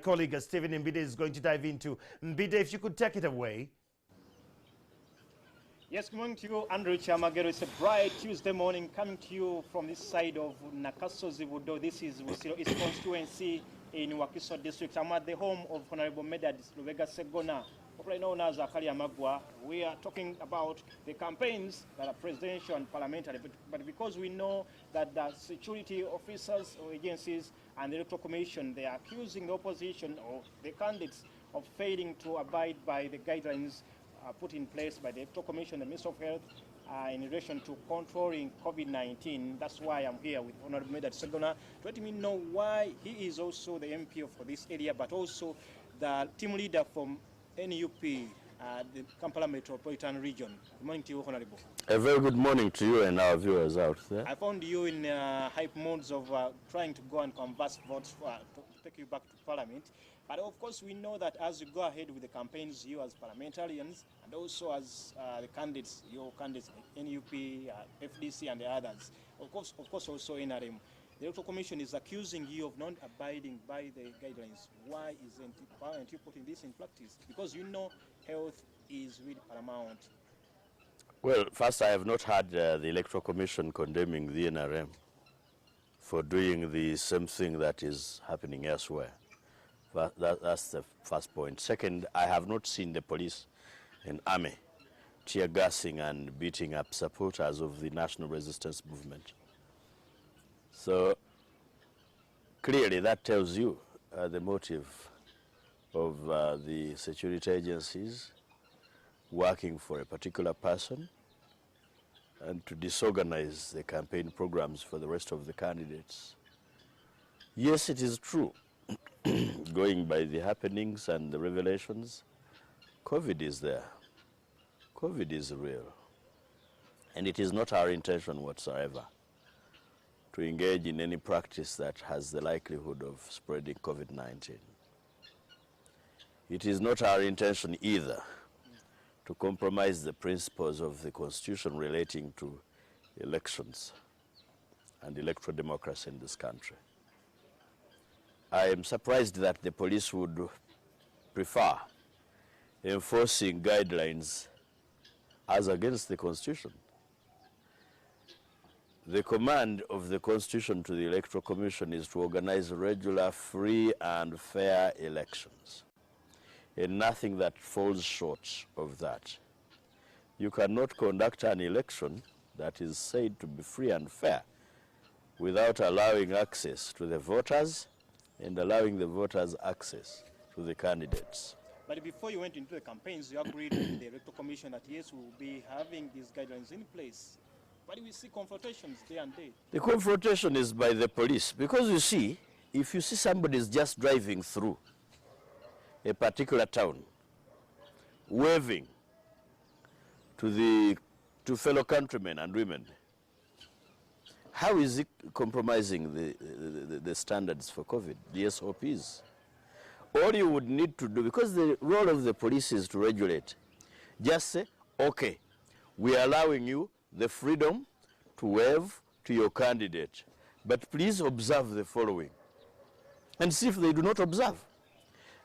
colleague Stephen Mbide is going to dive into. Mbide, if you could take it away. Yes, good morning to you, Andrew Chamagero. It's a bright Tuesday morning coming to you from this side of Nakaso Zivudo. This is Busiro East constituency in Wakiso district. I'm at the home of Honorable Medad Ssegona, popularly known as Akali Amagwa. We are talking about the campaigns that are presidential and parliamentary, but because we know that the security officers or agencies and the Electoral Commission, they are accusing the opposition or the candidates of failing to abide by the guidelines put in place by the Electoral Commission, the Minister of Health, in relation to controlling COVID-19. That's why I'm here with Honorable Medad Ssegona to let me know why he is also the MP for this area, but also the team leader from NUP, the Kampala Metropolitan Region. Good morning to you, Honorable. A very good morning to you and our viewers out there. I found you in hype modes of trying to go and canvass votes to take you back to Parliament. But of course, we know that as you go ahead with the campaigns, you as parliamentarians, and also as the candidates, your candidates, NUP, FDC, and the others, of course also NRM, the Electoral Commission is accusing you of not abiding by the guidelines. Why aren't you putting this in practice? Because you know health is really paramount. Well, first, I have not heard the Electoral Commission condemning the NRM for doing the same thing that is happening elsewhere. That's the first point. Second, I have not seen the police and army tear gassing and beating up supporters of the national resistance movement. So clearly that tells you the motive of the security agencies working for a particular person and to disorganize the campaign programs for the rest of the candidates. Yes, it is true. Going by the happenings and the revelations, COVID is there. COVID is real. And it is not our intention whatsoever to engage in any practice that has the likelihood of spreading COVID-19. It is not our intention either to compromise the principles of the Constitution relating to elections and electoral democracy in this country. I am surprised that the police would prefer enforcing guidelines as against the Constitution. The command of the Constitution to the Electoral Commission is to organize regular, free, and fair elections, and nothing that falls short of that. You cannot conduct an election that is said to be free and fair without allowing access to the voters and allowing the voters access to the candidates. But before you went into the campaigns, you agreed with the Electoral Commission that yes, we will be having these guidelines in place. But we see confrontations day and day. The confrontation is by the police, because you see, if you see somebody is just driving through a particular town, waving to fellow countrymen and women, how is it compromising the standards for COVID, the SOPs? All you would need to do, because the role of the police is to regulate, just say, okay, we are allowing you the freedom to wave to your candidate, but please observe the following. And see if they do not observe.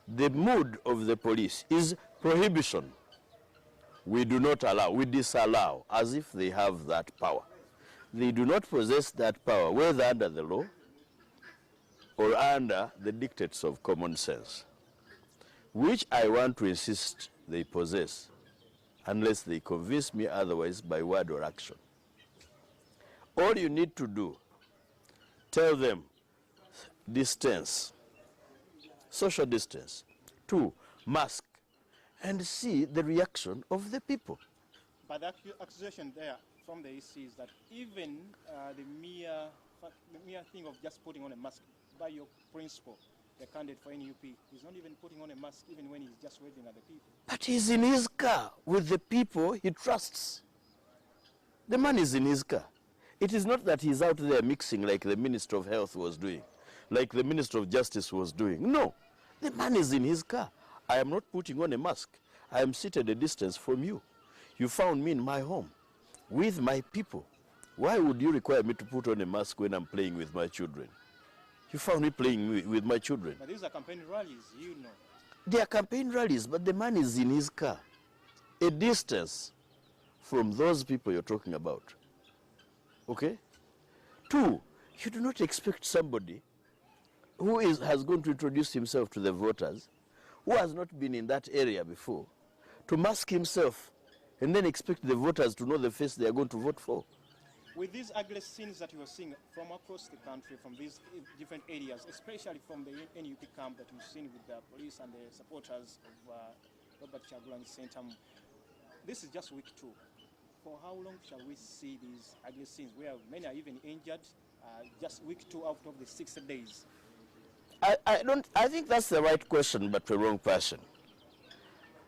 The mood of the police is prohibition. We do not allow, we disallow, as if they have that power. They do not possess that power, whether under the law or under the dictates of common sense, which I want to insist they possess, unless they convince me otherwise by word or action. All you need to do, tell them distance, social distance, 2, mask, and see the reaction of the people. But that accusation there from the EC is that even the mere thing of just putting on a mask by your principal, the candidate for NUP, he's not even putting on a mask even when he's just waving at the people. But he's in his car with the people he trusts. The man is in his car. It is not that he's out there mixing like the Minister of Health was doing, like the Minister of Justice was doing. No, the man is in his car. I am not putting on a mask. I am seated a distance from you. You found me in my home with my people. Why would you require me to put on a mask when I'm playing with my children? You found me playing with my children. But these are campaign rallies, you know. They are campaign rallies, but the man is in his car, a distance from those people you're talking about. Okay? Two, you do not expect somebody who has gone to introduce himself to the voters, who has not been in that area before, to mask himself and then expect the voters to know the face they are going to vote for. With these ugly scenes that you are seeing from across the country, from these different areas, especially from the NUP camp that you've seen with the police and the supporters of Robert Kyagulanyi Ssentamu, this is just week 2. For how long shall we see these ugly scenes where many are even injured? Just week 2 out of the 60 days. I think that's the right question, but the wrong person.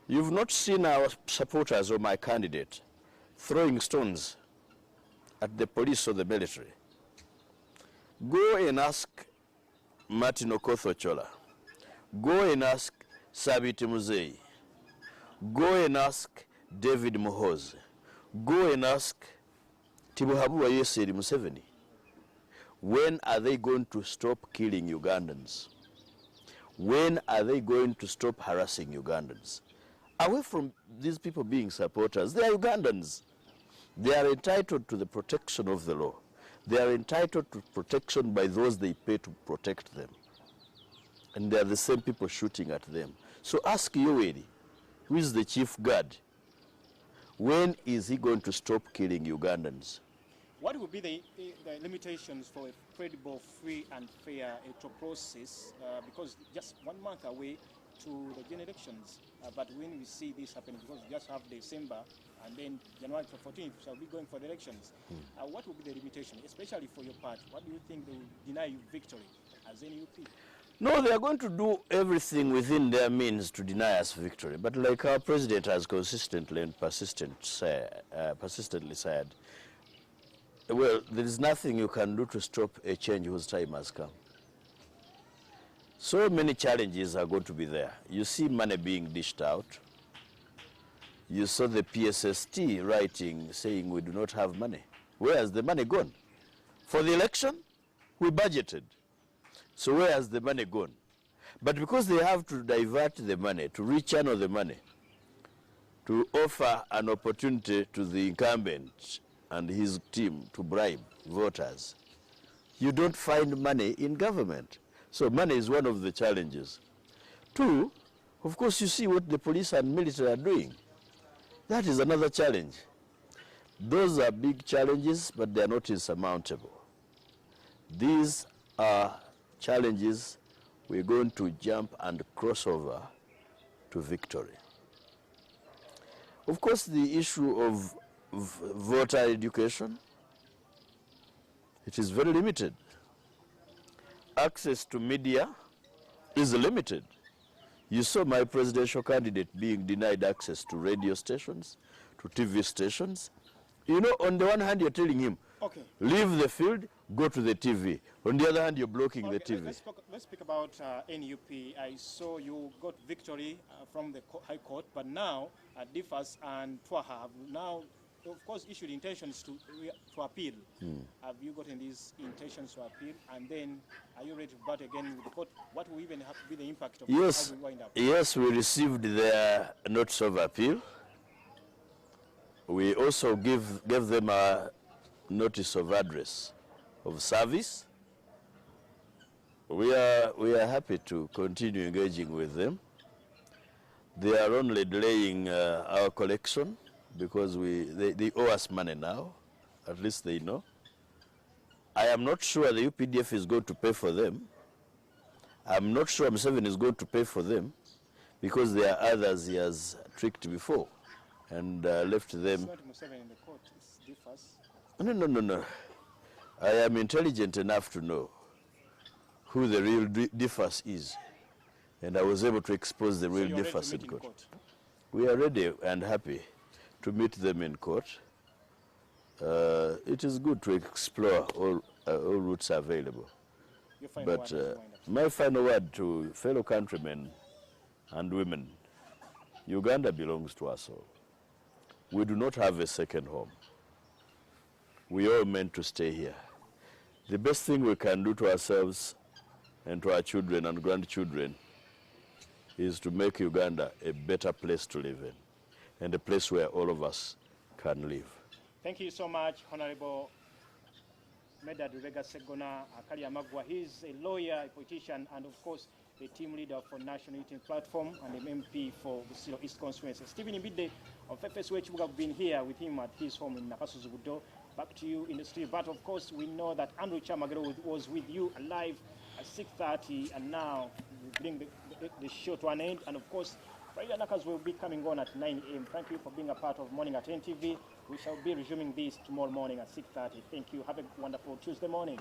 You've not seen our supporters or my candidate throwing stones at the police or the military. Go and ask Martin Okoth-Ochola. Go and ask Sabiti Muzei. Go and ask David Muhoozi. Go and ask Timuhabu Yoweri Museveni. When are they going to stop killing Ugandans? When are they going to stop harassing Ugandans? Away from these people being supporters, they are Ugandans. They are entitled to the protection of the law. They are entitled to protection by those they pay to protect them. And they are the same people shooting at them. So ask Yoweri, who is the chief guard, when is he going to stop killing Ugandans? What would be the limitations for a credible, free and fair electoral process? Because just 1 month away to the general elections. But when we see this happening, because we just have December and then January 14th shall be going for the elections, what will be the limitation, especially for your party? What do you think they will deny you victory as NUP? No, they are going to do everything within their means to deny us victory. But like our president has consistently and persistently said, well, there is nothing you can do to stop a change whose time has come. So many challenges are going to be there. You see money being dished out. You saw the PSST writing saying we do not have money. Where has the money gone? For the election, we budgeted. So where has the money gone? But because they have to divert the money, to rechannel the money, to offer an opportunity to the incumbent and his team to bribe voters, you don't find money in government. So money is one of the challenges. Two, of course, you see what the police and military are doing. That is another challenge. Those are big challenges, but they are not insurmountable. These are challenges we're going to jump and cross over to victory. Of course, the issue of voter education, it is very limited. Access to media is limited. You saw my presidential candidate being denied access to radio stations, to TV stations. You know, on the one hand, you're telling him, okay, leave the field, go to the TV. On the other hand, you're blocking the TV. Let's speak about NUP. I saw you got victory from the High Court, but now DFAS and Twaha have now, of course, issued intentions to appeal. Have you gotten these intentions to appeal? And then, are you ready to bat again with the court? What will even have to be the impact of how we wind up? Yes, we received their notice of appeal. We also gave them a notice of address of service. We are happy to continue engaging with them. They are only delaying our collection because they owe us money now. At least they know. I am not sure the UPDF is going to pay for them. I'm not sure Museveni is going to pay for them because there are others he has tricked before and left them. It's not Museveni in the court, it's DFAS. No. I am intelligent enough to know who the real DFAS is. And I was able to expose the real DFAS in court. We are ready and happy to meet them in court. It is good to explore all routes available. But my final word to fellow countrymen and women, Uganda belongs to us all. We do not have a second home. We all meant to stay here. The best thing we can do to ourselves and to our children and grandchildren is to make Uganda a better place to live in and a place where all of us can live. Thank you so much, Honorable Medad Ssegona Magwa. He's a lawyer, a politician, and of course, a team leader for National Unity Platform and an MP for the Busiro East Constituency. Stephen Mbide of FSWH, we have been here with him at his home in Nakasozi Budo. Back to you in the studio. But of course, we know that Andrew Chamagero was with you live at 6:30, and now we bring the show to an end. And of course, Friday Nakas will be coming on at 9 a.m. Thank you for being a part of Morning at NTV. We shall be resuming this tomorrow morning at 6:30. Thank you. Have a wonderful Tuesday morning.